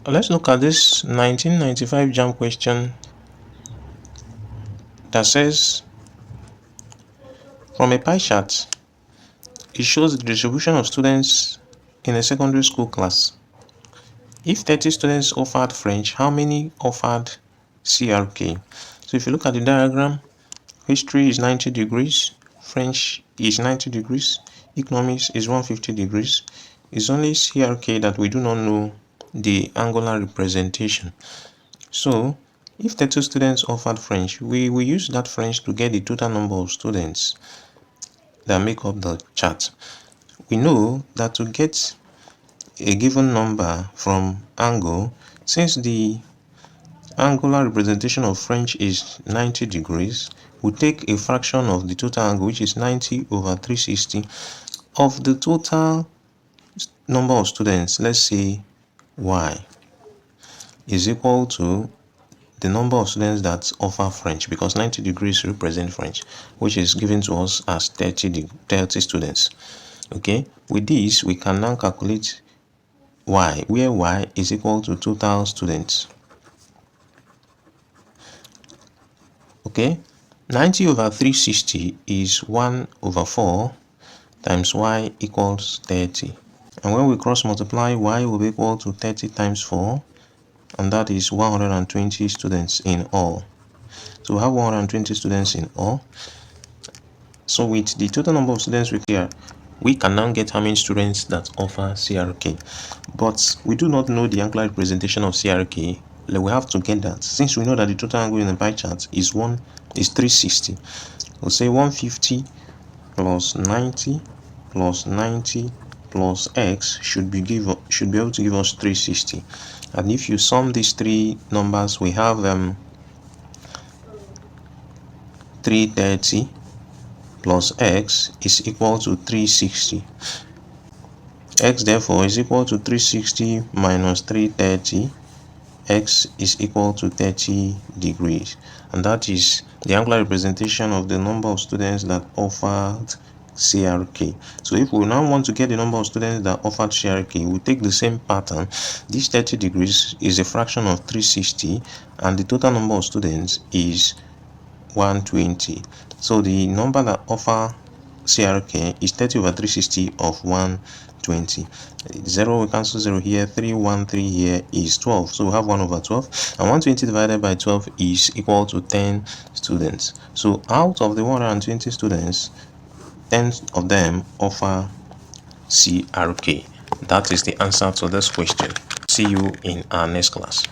Let's look at this 1995 Jamb question that says, from a pie chart, it shows the distribution of students in a secondary school class. If 30 students offered French, how many offered CRK? So if you look at the diagram, history is 90 degrees, French is 90 degrees, economics is 150 degrees. It's only CRK that we do not know the angular representation. So if 30 students offered French, we will use that French to get the total number of students that make up the chart. We know that to get a given number from angle, since the angular representation of French is 90 degrees, we take a fraction of the total angle, which is 90 over 360 of the total number of students. Let's say y is equal to the number of students that offer French, because 90 degrees represent French, which is given to us as 30 students. Okay, with this we can now calculate y, where y is equal to total students. Okay, 90 over 360 is 1 over 4 times y equals 30. And when we cross multiply, y will be equal to 30 times 4, and that is 120 students in all. So we have 120 students in all. So with the total number of students here, we can now get how many students that offer CRK. But we do not know the angular representation of CRK. We have to get that. Since we know that the total angle in the pie chart is 360, we'll say 150 plus 90 plus 90 plus x should be able to give us 360. And if you sum these three numbers, we have 330 plus x is equal to 360. X therefore is equal to 360 minus 330. X is equal to 30 degrees, and that is the angular representation of the number of students that offered CRK. So if we now want to get the number of students that offered CRK, we take the same pattern. This 30 degrees is a fraction of 360, and the total number of students is 120. So the number that offer CRK is 30 over 360 of 120. 0 we cancel 0 here, 3 1 3 here is 12, so we have 1 over 12, and 120 divided by 12 is equal to 10 students. So out of the 120 students, 10 of them offer CRK. That is the answer to this question. See you in our next class.